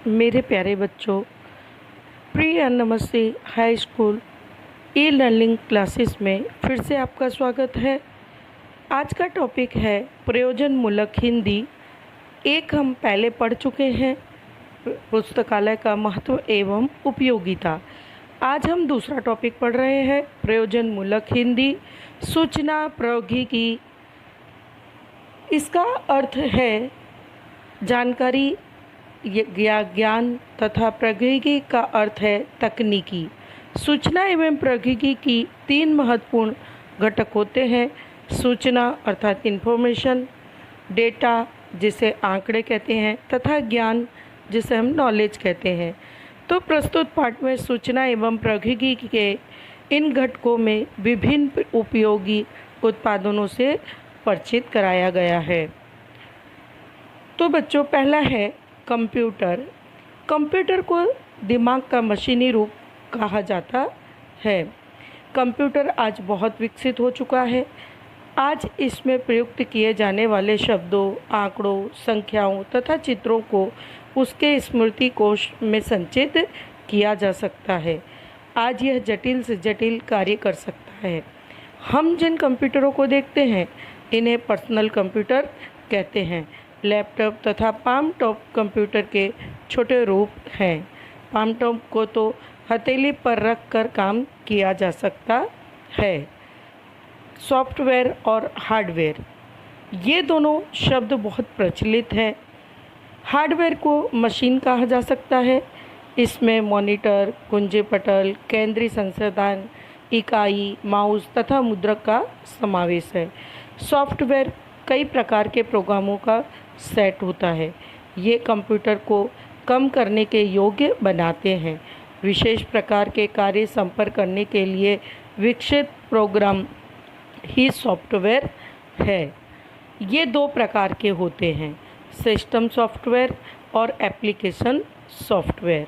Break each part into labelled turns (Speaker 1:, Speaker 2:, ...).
Speaker 1: मेरे प्यारे बच्चों, प्री एंड नमस्ते high school e learning classes में फिर से आपका स्वागत है। आज का टॉपिक है प्रयोजनमूलक हिंदी। एक हम पहले पढ़ चुके हैं, पुस्तकालय का महत्व एवं उपयोगिता। आज हम दूसरा टॉपिक पढ़ रहे हैं, प्रयोजनमूलक हिंदी सूचना प्रौद्योगिकी। इसका अर्थ है जानकारी या ज्ञान तथा प्रौद्योगिकी का अर्थ है तकनीकी। सूचना एवं प्रौद्योगिकी की तीन महत्वपूर्ण घटक होते हैं। सूचना अर्थात इंफॉर्मेशन, डेटा जिसे आंकड़े कहते हैं, तथा ज्ञान जिसे हम नॉलेज कहते हैं। तो प्रस्तुत पाठ में सूचना एवं प्रौद्योगिकी के इन घटकों में विभिन्न उपयोगी उत्पादनों से परिचित कराया गया है। तो बच्चों, पहला है कंप्यूटर। कंप्यूटर को दिमाग का मशीनी रूप कहा जाता है। कंप्यूटर आज बहुत विकसित हो चुका है। आज इसमें प्रयुक्त किए जाने वाले शब्दों, आंकड़ों, संख्याओं तथा चित्रों को उसके स्मृति कोश में संचित किया जा सकता है। आज यह जटिल से जटिल कार्य कर सकता है। हम जिन कंप्यूटरों को देखते हैं इन्हें पर्सनल कंप्यूटर कहते हैं। लैपटॉप तथा पाम टॉप कंप्यूटर के छोटे रूप हैं। पाम टॉप को तो हथेली पर रख कर काम किया जा सकता है। सॉफ्टवेयर और हार्डवेयर, ये दोनों शब्द बहुत प्रचलित हैं। हार्डवेयर को मशीन कहा जा सकता है। इसमें मॉनिटर, कुंजी पटल, केंद्रीय संसाधन इकाई, माउस तथा मुद्रक का समावेश है। सॉफ्टवेयर कई प्रकार के प्रोग्रामों का सेट होता है। ये कंप्यूटर को कम करने के योग्य बनाते हैं। विशेष प्रकार के कार्य संपर्क करने के लिए विकसित प्रोग्राम ही सॉफ्टवेयर है। ये दो प्रकार के होते हैं, सिस्टम सॉफ्टवेयर और एप्लीकेशन सॉफ्टवेयर।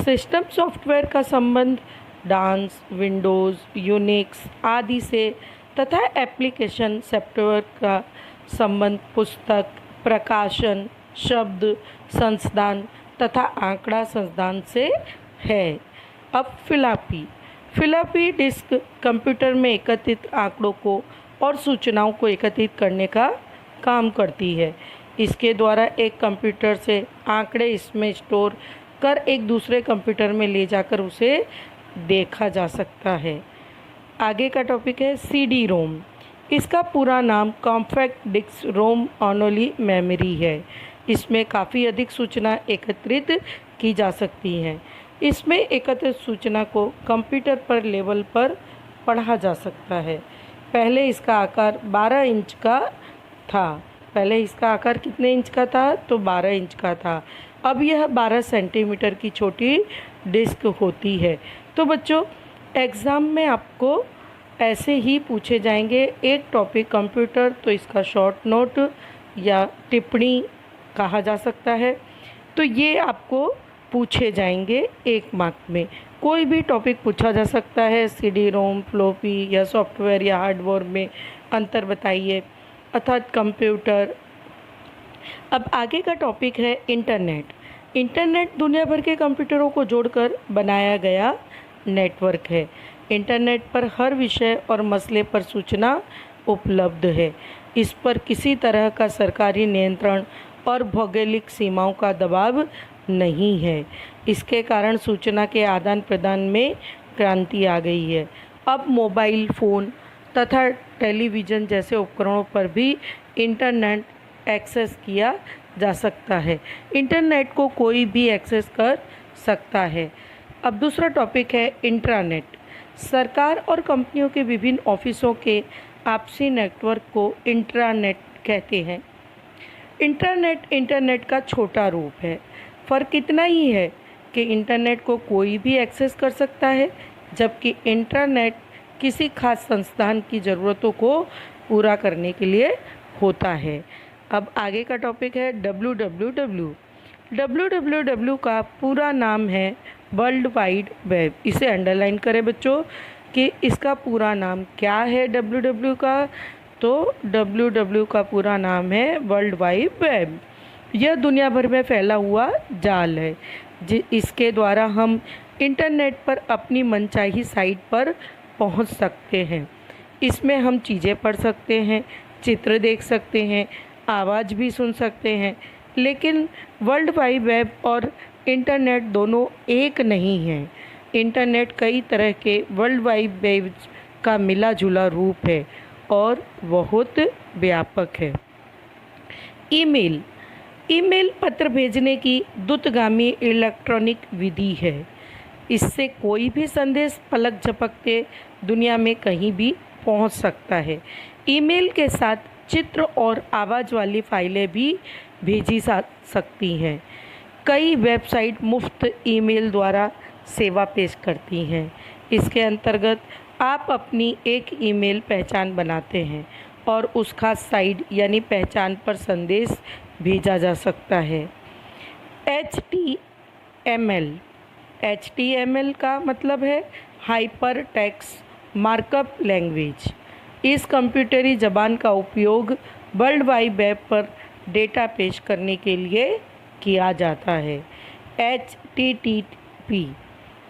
Speaker 1: सिस्टम सॉफ्टवेयर का संबंध डांस, विंडोज़, यूनिक्स आदि से तथा एप्लीकेशन सॉफ्टवेयर का संबंध पुस्तक, प्रकाशन, शब्द संसाधन तथा आंकड़ा संसाधन से है। अब फ्लॉपी डिस्क कंप्यूटर में एकत्रित आंकड़ों को और सूचनाओं को एकत्रित करने का काम करती है। इसके द्वारा एक कंप्यूटर से आंकड़े इसमें स्टोर कर एक दूसरे कंप्यूटर में ले जाकर उसे देखा जा सकता है। आगे का टॉपिक है सीडी रोम। इसका पूरा नाम कॉम्पैक्ट डिस्क रोम ओनली मेमोरी है। इसमें काफ़ी अधिक सूचना एकत्रित की जा सकती है। इसमें एकत्रित सूचना को कंप्यूटर पर लेवल पर पढ़ा जा सकता है। पहले इसका आकार 12 इंच का था। पहले इसका आकार कितने इंच का था? तो 12 इंच का था। अब यह 12 सेंटीमीटर की छोटी डिस्क होती है। तो बच्चों, एग्ज़ाम में आपको ऐसे ही पूछे जाएंगे एक टॉपिक कंप्यूटर, तो इसका शॉर्ट नोट या टिप्पणी कहा जा सकता है। तो ये आपको पूछे जाएंगे एक मार्क में। कोई भी टॉपिक पूछा जा सकता है, सीडी रोम, फ्लॉपी या सॉफ्टवेयर या हार्डवेयर में अंतर बताइए, अर्थात कंप्यूटर। अब आगे का टॉपिक है इंटरनेट। इंटरनेट दुनिया भर के कंप्यूटरों को जोड़कर बनाया गया नेटवर्क है। इंटरनेट पर हर विषय और मसले पर सूचना उपलब्ध है। इस पर किसी तरह का सरकारी नियंत्रण और भौगोलिक सीमाओं का दबाव नहीं है। इसके कारण सूचना के आदान प्रदान में क्रांति आ गई है। अब मोबाइल फ़ोन तथा टेलीविज़न जैसे उपकरणों पर भी इंटरनेट एक्सेस किया जा सकता है। इंटरनेट को कोई भी एक्सेस कर सकता है। अब दूसरा टॉपिक है इंट्रानेट। सरकार और कंपनियों के विभिन्न ऑफिसों के आपसी नेटवर्क को इंट्रानेट कहते हैं। इंटरनेट का छोटा रूप है। फ़र्क इतना ही है कि इंटरनेट को कोई भी एक्सेस कर सकता है, जबकि इंट्रानेट किसी खास संस्थान की ज़रूरतों को पूरा करने के लिए होता है। अब आगे का टॉपिक है www। www का पूरा नाम है वर्ल्ड वाइड वेब। इसे अंडरलाइन करें बच्चों कि इसका पूरा नाम क्या है www का। तो www का पूरा नाम है वर्ल्ड वाइड वेब। यह दुनिया भर में फैला हुआ जाल है। इसके द्वारा हम इंटरनेट पर अपनी मनचाही साइट पर पहुंच सकते हैं। इसमें हम चीज़ें पढ़ सकते हैं, चित्र देख सकते हैं, आवाज़ भी सुन सकते हैं। लेकिन वर्ल्ड वाइड वेब और इंटरनेट दोनों एक नहीं हैं। इंटरनेट कई तरह के वर्ल्ड वाइड वेब का मिला जुला रूप है और बहुत व्यापक है। ईमेल ईमेल पत्र भेजने की द्रुतगामी इलेक्ट्रॉनिक विधि है। इससे कोई भी संदेश पलक झपकते दुनिया में कहीं भी पहुंच सकता है। ईमेल के साथ चित्र और आवाज़ वाली फाइलें भी भेजी जा सकती हैं। कई वेबसाइट मुफ्त ईमेल द्वारा सेवा पेश करती हैं। इसके अंतर्गत आप अपनी एक ईमेल पहचान बनाते हैं और उस खास साइट यानी पहचान पर संदेश भेजा जा सकता है। HTML का मतलब है हाइपर टेक्स्ट मार्कअप लैंग्वेज। इस कंप्यूटरी ज़बान का उपयोग वर्ल्ड वाइड वेब पर डेटा पेश करने के लिए किया जाता है।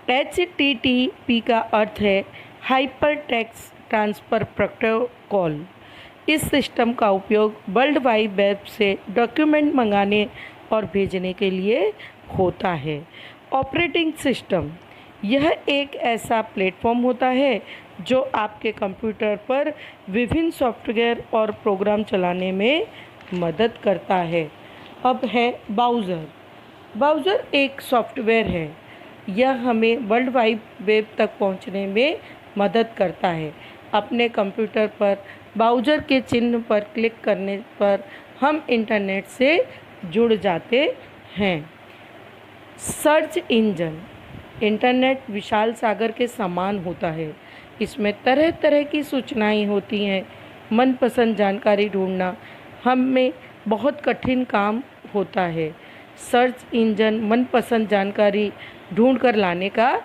Speaker 1: HTTP का अर्थ है हाइपर टेक्स्ट ट्रांसफ़र प्रोटोकॉल। इस सिस्टम का उपयोग वर्ल्ड वाइड वेब से डॉक्यूमेंट मंगाने और भेजने के लिए होता है। ऑपरेटिंग सिस्टम यह एक ऐसा प्लेटफॉर्म होता है जो आपके कंप्यूटर पर विभिन्न सॉफ्टवेयर और प्रोग्राम चलाने में मदद करता है। अब है ब्राउज़र। ब्राउज़र एक सॉफ्टवेयर है। यह हमें वर्ल्ड वाइड वेब तक पहुंचने में मदद करता है। अपने कंप्यूटर पर ब्राउज़र के चिन्ह पर क्लिक करने पर हम इंटरनेट से जुड़ जाते हैं। Search engine internet Vishal Sagar के समान होता है। इसमें तरह तरह की सूचनाएं होती हैं। मनपसंद जानकारी ढूंढना हमें बहुत कठिन काम होता है। सर्च इंजन मनपसंद जानकारी ढूंढ कर लाने का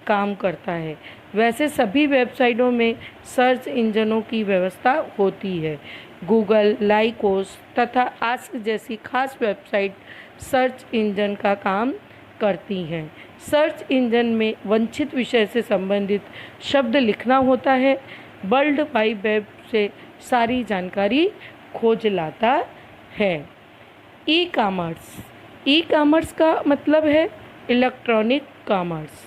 Speaker 1: काम करता है। वैसे सभी वेबसाइटों में सर्च इंजनों की व्यवस्था होती है। गूगल, लाइकोस तथा आस्क जैसी खास वेबसाइट सर्च इंजन का काम करती हैं। सर्च इंजन में वांछित विषय से संबंधित शब्द लिखना होता है। वर्ल्ड वाइड वेब से सारी जानकारी खोज लाता है। ई कॉमर्स का मतलब है इलेक्ट्रॉनिक कॉमर्स।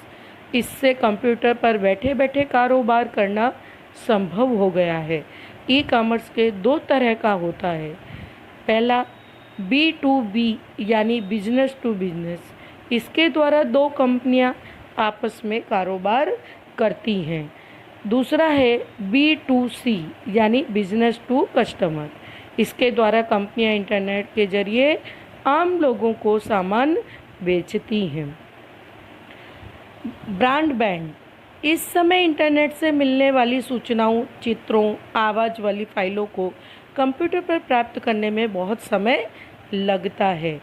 Speaker 1: इससे कंप्यूटर पर बैठे बैठे कारोबार करना संभव हो गया है। ई कॉमर्स के दो तरह का होता है। पहला B2B यानी बिजनेस टू बिजनेस। इसके द्वारा दो कंपनियां आपस में कारोबार करती हैं। दूसरा है B2C यानी बिजनेस टू कस्टमर। इसके द्वारा कंपनियां इंटरनेट के जरिए आम लोगों को सामान बेचती हैं। ब्रॉडबैंड इस समय इंटरनेट से मिलने वाली सूचनाओं, चित्रों, आवाज़ वाली फाइलों को कंप्यूटर पर प्राप्त करने में बहुत समय लगता है।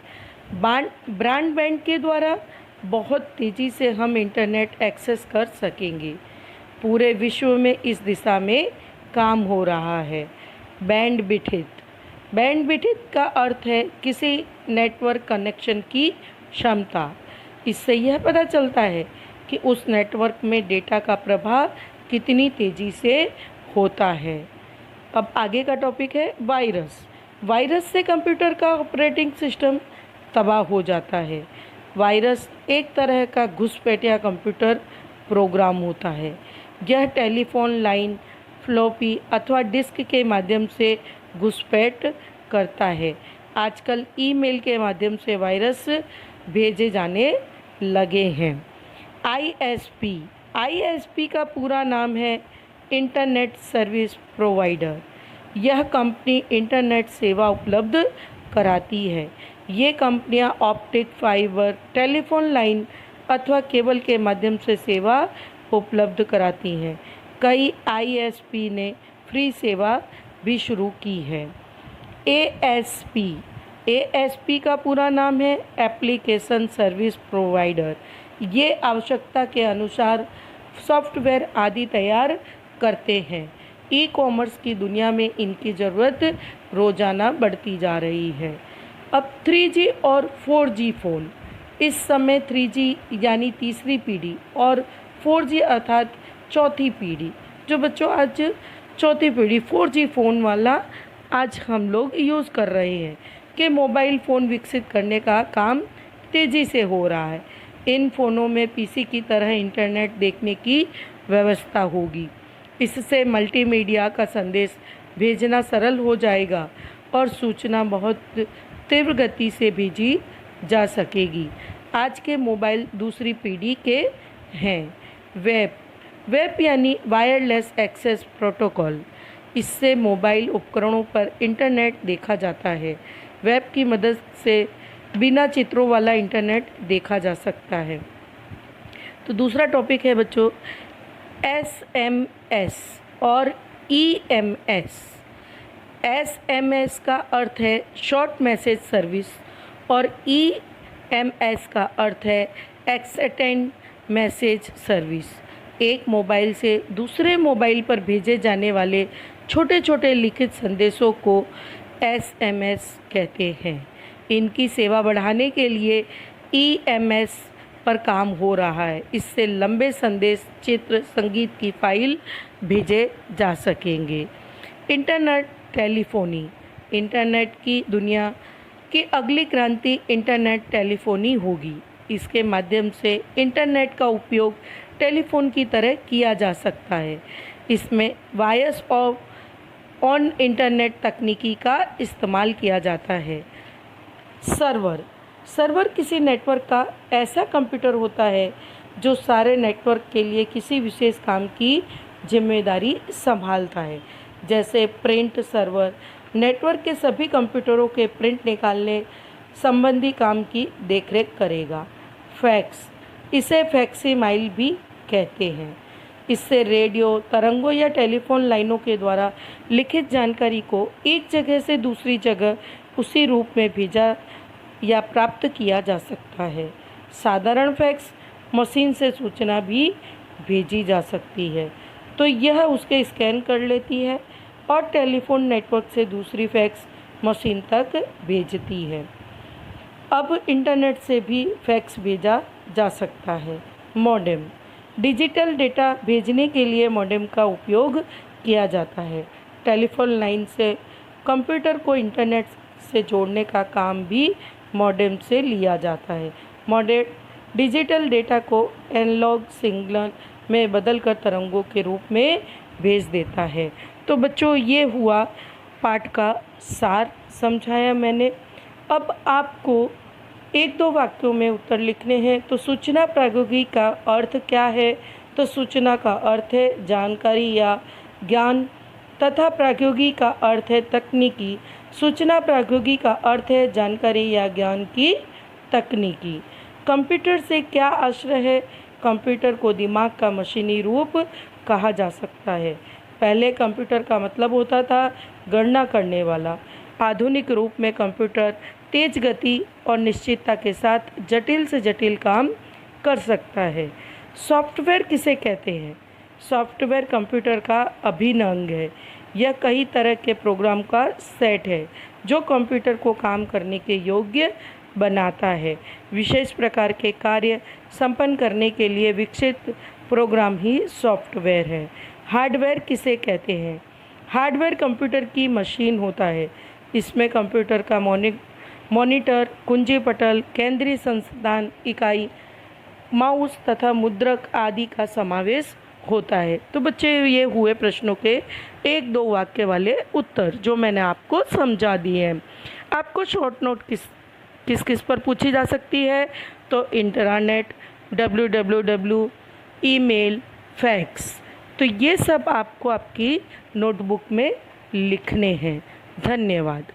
Speaker 1: ब्रॉडबैंड के द्वारा बहुत तेज़ी से हम इंटरनेट एक्सेस कर सकेंगे। पूरे विश्व में इस दिशा में काम हो रहा है। बैंडविड्थ का अर्थ है किसी नेटवर्क कनेक्शन की क्षमता। इससे यह पता चलता है कि उस नेटवर्क में डेटा का प्रवाह कितनी तेज़ी से होता है। अब आगे का टॉपिक है वायरस से कंप्यूटर का ऑपरेटिंग सिस्टम तबाह हो जाता है। वायरस एक तरह का घुसपैठिया कंप्यूटर प्रोग्राम होता है। यह टेलीफोन लाइन, फ्लॉपी अथवा डिस्क के माध्यम से घुसपैठ करता है। आजकल ईमेल के माध्यम से वायरस भेजे जाने लगे हैं। ISP का पूरा नाम है इंटरनेट सर्विस प्रोवाइडर। यह कंपनी इंटरनेट सेवा उपलब्ध कराती है। ये कंपनियां ऑप्टिक फाइबर, टेलीफोन लाइन अथवा केबल के माध्यम से सेवा उपलब्ध कराती हैं। कई ISP ने फ्री सेवा भी शुरू की है। ASP का पूरा नाम है एप्लीकेशन सर्विस प्रोवाइडर। ये आवश्यकता के अनुसार सॉफ्टवेयर आदि तैयार करते हैं। ई कॉमर्स की दुनिया में इनकी ज़रूरत रोज़ाना बढ़ती जा रही है। अब 3G और 4G फ़ोन, इस समय 3G यानी तीसरी पीढ़ी और 4G अर्थात चौथी पीढ़ी, जो बच्चों आज चौथी पीढ़ी 4G फ़ोन वाला आज हम लोग यूज़ कर रहे हैं कि मोबाइल फ़ोन विकसित करने का काम तेज़ी से हो रहा है। इन फ़ोनों में पीसी की तरह इंटरनेट देखने की व्यवस्था होगी। इससे मल्टीमीडिया का संदेश भेजना सरल हो जाएगा और सूचना बहुत तीव्र गति से भेजी जा सकेगी। आज के मोबाइल दूसरी पीढ़ी के हैं। वेब यानी वायरलेस एक्सेस प्रोटोकॉल, इससे मोबाइल उपकरणों पर इंटरनेट देखा जाता है। वेब की मदद से बिना चित्रों वाला इंटरनेट देखा जा सकता है। तो दूसरा टॉपिक है बच्चों SMS और EMS। SMS का अर्थ है शॉर्ट मैसेज सर्विस और EMS का अर्थ है एक्सटेंड मैसेज सर्विस। एक मोबाइल से दूसरे मोबाइल पर भेजे जाने वाले छोटे छोटे लिखित संदेशों को SMS कहते हैं। इनकी सेवा बढ़ाने के लिए EMS पर काम हो रहा है। इससे लंबे संदेश, चित्र, संगीत की फाइल भेजे जा सकेंगे। इंटरनेट टेलीफोनी, इंटरनेट की दुनिया की अगली क्रांति इंटरनेट टेलीफोनी होगी। इसके माध्यम से इंटरनेट का उपयोग टेलीफोन की तरह किया जा सकता है। इसमें वॉइस ऑन इंटरनेट तकनीकी का इस्तेमाल किया जाता है। सर्वर किसी नेटवर्क का ऐसा कंप्यूटर होता है जो सारे नेटवर्क के लिए किसी विशेष काम की जिम्मेदारी संभालता है। जैसे प्रिंट सर्वर नेटवर्क के सभी कंप्यूटरों के प्रिंट निकालने संबंधी काम की देखरेख करेगा। फैक्स, इसे फैक्सिमाइल भी कहते हैं। इससे रेडियो तरंगों या टेलीफोन लाइनों के द्वारा लिखित जानकारी को एक जगह से दूसरी जगह उसी रूप में भेजा या प्राप्त किया जा सकता है। साधारण फैक्स मशीन से सूचना भी भेजी जा सकती है, तो यह उसके स्कैन कर लेती है और टेलीफोन नेटवर्क से दूसरी फैक्स मशीन तक भेजती है। अब इंटरनेट से भी फैक्स भेजा जा सकता है। मॉडेम, डिजिटल डेटा भेजने के लिए मॉडेम का उपयोग किया जाता है। टेलीफोन लाइन से कंप्यूटर को इंटरनेट से जोड़ने का काम भी मॉडेम से लिया जाता है। मॉडेम डिजिटल डेटा को एनालॉग सिग्नल में बदलकर तरंगों के रूप में भेज देता है। तो बच्चों, ये हुआ पाठ का सार, समझाया मैंने। अब आपको एक दो वाक्यों में उत्तर लिखने हैं। तो सूचना प्रौद्योगिकी का अर्थ क्या है? तो सूचना का अर्थ है जानकारी या ज्ञान तथा प्रौद्योगिकी का अर्थ है तकनीकी। सूचना प्रौद्योगिकी का अर्थ है जानकारी या ज्ञान की तकनीकी। कंप्यूटर से क्या आश्रय है? कंप्यूटर को दिमाग का मशीनी रूप कहा जा सकता है। पहले कंप्यूटर का मतलब होता था गणना करने वाला। आधुनिक रूप में कंप्यूटर तेज गति और निश्चितता के साथ जटिल से जटिल काम कर सकता है। सॉफ्टवेयर किसे कहते हैं? सॉफ्टवेयर कंप्यूटर का अभिन्न अंग है। यह कई तरह के प्रोग्राम का सेट है जो कंप्यूटर को काम करने के योग्य बनाता है। विशेष प्रकार के कार्य संपन्न करने के लिए विकसित प्रोग्राम ही सॉफ्टवेयर है। हार्डवेयर किसे कहते हैं? हार्डवेयर कंप्यूटर की मशीन होता है। इसमें कंप्यूटर का मॉनिटर, कुंजी पटल, केंद्रीय संसाधन इकाई, माउस तथा मुद्रक आदि का समावेश होता है। तो बच्चे, ये हुए प्रश्नों के एक दो वाक्य वाले उत्तर जो मैंने आपको समझा दिए हैं। आपको शॉर्ट नोट किस किस पर पूछी जा सकती है? तो इंटरनेट, www, ईमेल, फैक्स। तो ये सब आपको आपकी नोटबुक में लिखने हैं। धन्यवाद।